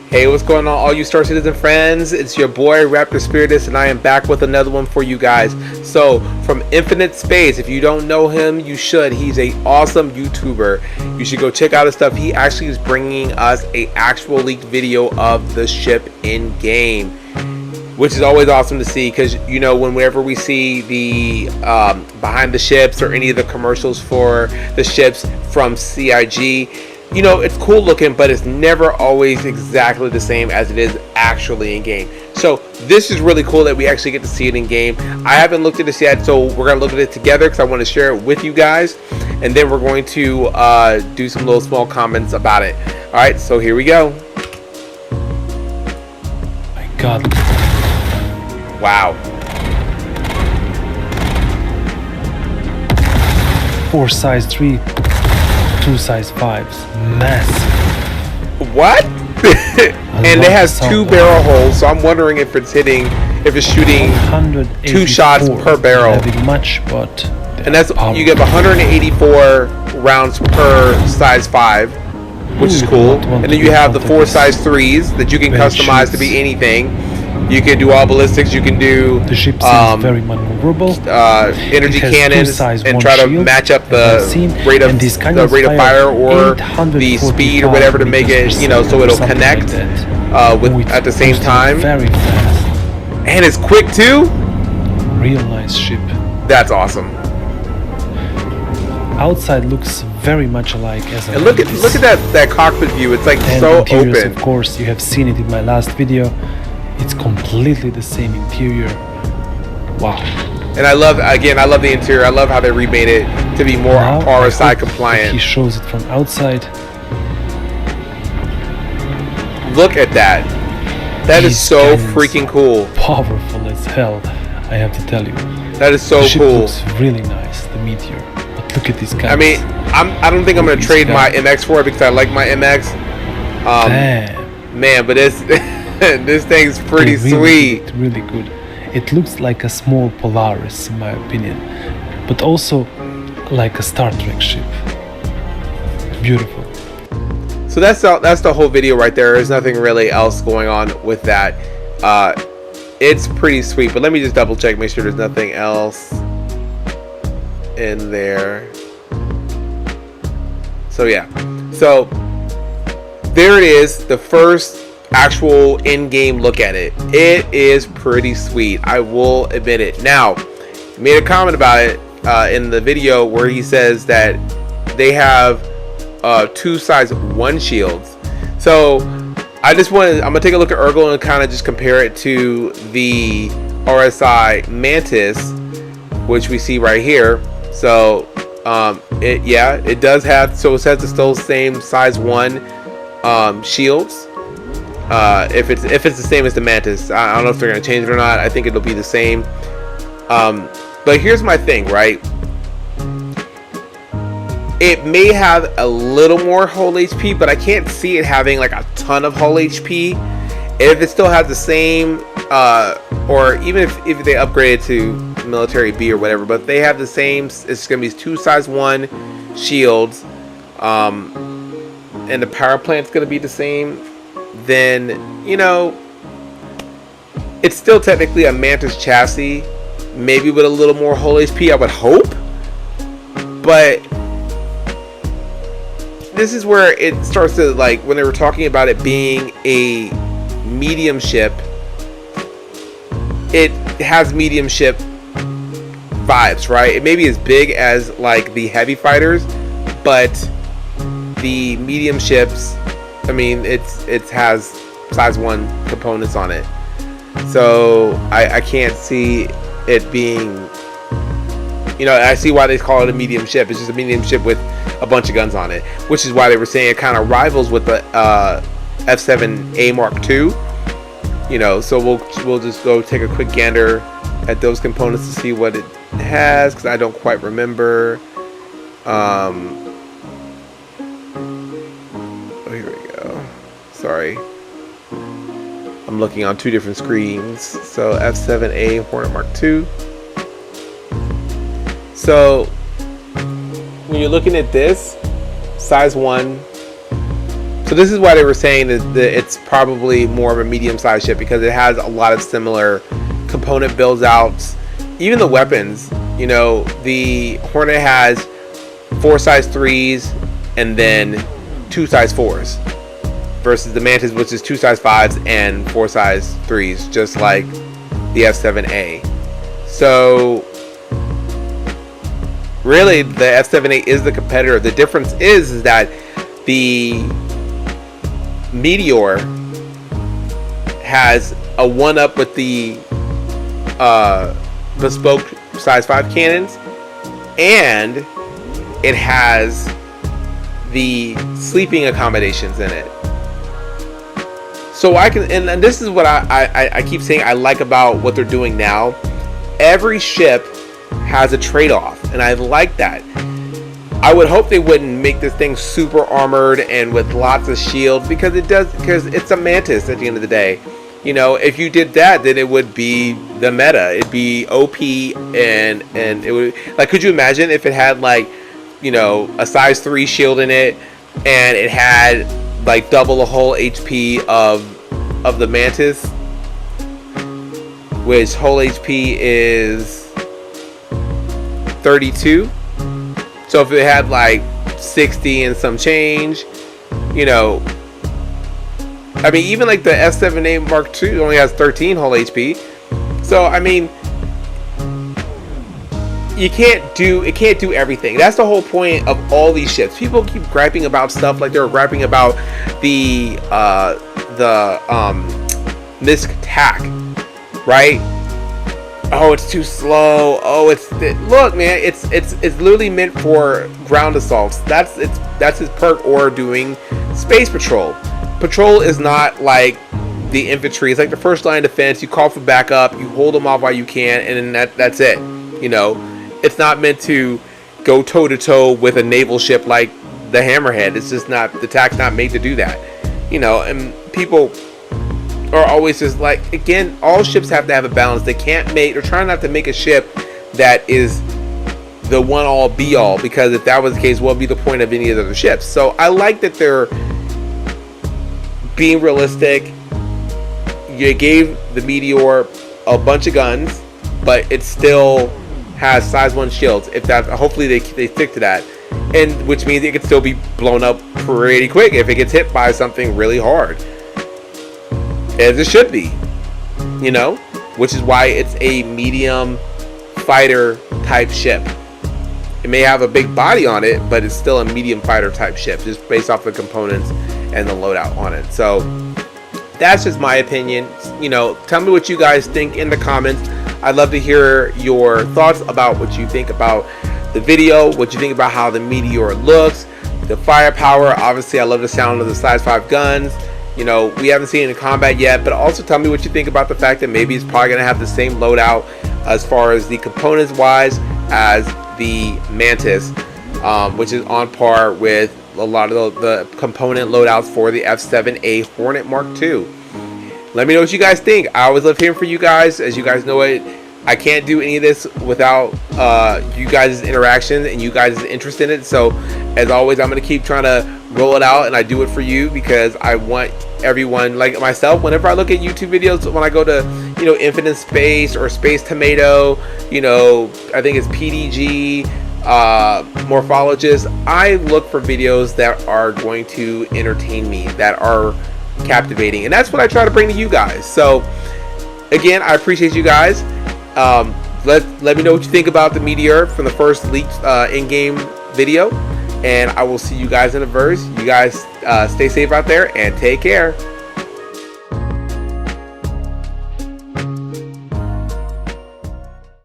Hey, what's going on, all you Star Citizen friends? It's your boy Raptor Spiritus, and I am back with another one for you guys. So, from Infinite Space, if you don't know him, you should. He's a awesome YouTuber. You should go check out his stuff. He actually is bringing us a actual leaked video of the ship in game, which is always awesome to see, because you know, whenever we see the behind the ships or any of the commercials for the ships from CIG, you know, it's cool looking, but it's never always exactly the same as it is actually in game. So this is really cool that we actually get to see it in game. I haven't looked at this yet, so we're gonna look at it together because I want to share it with you guys, and then we're going to do some little small comments about it. All right, so here we go. My God. Wow. 4 size 3, 2 size 5s. Massive. What? And it has 2 barrel holes, so I'm wondering if it's hitting, if it's shooting 2 shots per barrel. Having much, but and that's you get 184 rounds per size 5, which is cool. And then you have the 4 size 3s that you can customize to be anything. You can do all ballistics. You can do the ship seems very maneuverable. Energy cannons and try to match up the rate of fire or the speed or whatever to make it, you know, so it'll connect with at the same time. Very fast. And it's quick too. Real nice ship. That's awesome. Outside looks very much alike as a. And look at that cockpit view. It's like and so interiors, open. Of course, you have seen it in my last video. It's completely the same interior. Wow. And I love the interior. I love how they remade it to be more now, RSI compliant. He shows it from outside. Look at that. That is so freaking cool. Powerful as hell, I have to tell you. That is so the ship cool. Looks really nice, the Meteor. But look at these guys. I mean, I don't think I'm gonna trade my MX for it because I like my MX. Damn. Man, but it's this thing's pretty sweet. Really good. It looks like a small Polaris, in my opinion, but also like a Star Trek ship. Beautiful. So that's the whole video right there. There's nothing really else going on with that. It's pretty sweet, but let me just double check, make sure there's nothing else in there. So yeah, so there it is, the first actual in-game look at it. It is pretty sweet, I will admit it. Now, he made a comment about it in the video where he says that they have 2 size 1 shields. So I'm gonna take a look at Urgel and kind of just compare it to the RSI Mantis, which we see right here. So it does have, so it says it's still the same size 1 shields. If it's the same as the Mantis, I don't know if they're gonna change it or not. I think it'll be the same. But here's my thing, right? It may have a little more hull HP, but I can't see it having like a ton of hull HP. And if it still has the same, or even if they upgrade to military B or whatever, but they have the same, it's gonna be 2 size 1 shields, and the power plant's gonna be the same, then, you know, it's still technically a Mantis chassis, maybe with a little more hull HP, I would hope. But this is where it starts to, like, when they were talking about it being a medium ship, it has medium ship vibes, right? It may be as big as like the heavy fighters, but the medium ships, I mean, it has size 1 components on it. So I can't see it being, you know, I see why they call it a medium ship. It's just a medium ship with a bunch of guns on it, which is why they were saying it kind of rivals with the F7A Mark II. You know, so we'll just go take a quick gander at those components to see what it has, because I don't quite remember. Oh, here we go. Sorry, I'm looking on 2 different screens. So F7A Hornet Mark II. So when you're looking at this, size 1 So this is why they were saying that it's probably more of a medium-sized ship, because it has a lot of similar component builds outs. Even the weapons, you know, the Hornet has 4 size 3s and then 2 size 4s, versus the Mantis, which is 2 size 5s and 4 size 3s, just like the F7A. So really, the F7A is the competitor. The difference is that the Meteor has a one-up with the bespoke size 5 cannons, and it has the sleeping accommodations in it. So I can, and this is what I keep saying I like about what they're doing now. Every ship has a trade-off, and I like that. I would hope they wouldn't make this thing super armored and with lots of shields, because it's a Mantis at the end of the day. You know, if you did that, then it would be the meta. It'd be OP, and it would, like, could you imagine if it had, like, you know, a size 3 shield in it, and it had like double the whole HP of the Mantis, which whole HP is 32. So if it had like 60 and some change, you know, I mean, even like the S7A Mark II only has 13 whole HP. So I mean, it can't do everything. That's the whole point of all these ships. People keep griping about stuff, like they were griping about the Misk TAC, right? Oh, it's too slow. Oh, look, man, it's literally meant for ground assaults. That's his perk, or doing space patrol. Patrol is not like the infantry. It's like the first line of defense. You call for backup, you hold them off while you can, and then that's it. You know, it's not meant to go toe to toe with a naval ship like the Hammerhead. It's just not, the TAC's not made to do that. You know, and people are always just like, again, all ships have to have a balance. They can't make, they're trying not to make a ship that is the one all be all, because if that was the case, what would be the point of any of the other ships? So I like that they're being realistic. You gave the Meteor a bunch of guns, but it still has size 1 shields. If that, hopefully they stick to that, and which means it can still be blown up pretty quick if it gets hit by something really hard, as it should be, you know, which is why it's a medium fighter type ship. It may have a big body on it, but it's still a medium fighter type ship, just based off the components and the loadout on it. So that's just my opinion. You know, tell me what you guys think in the comments. I'd love to hear your thoughts about what you think about the video, what you think about how the Meteor looks, the firepower. Obviously, I love the sound of the size 5 guns. You know, we haven't seen it in combat yet, but also tell me what you think about the fact that maybe it's probably going to have the same loadout as far as the components wise as the Mantis, which is on par with a lot of the component loadouts for the F7A Hornet Mark II. Let me know what you guys think. I always love hearing from you guys. As you guys know, I can't do any of this without you guys' interaction and you guys' interest in it. So as always, I'm going to keep trying to roll it out, and I do it for you because I want everyone, like myself, whenever I look at YouTube videos, when I go to, you know, Infinite Space or Space Tomato, you know, I think it's PDG, Morphologist, I look for videos that are going to entertain me, that are captivating, and that's what I try to bring to you guys. So again, I appreciate you guys. Let me know what you think about the Meteor from the first leaked in-game video, and I will see you guys in a verse. You guys stay safe out there and take care.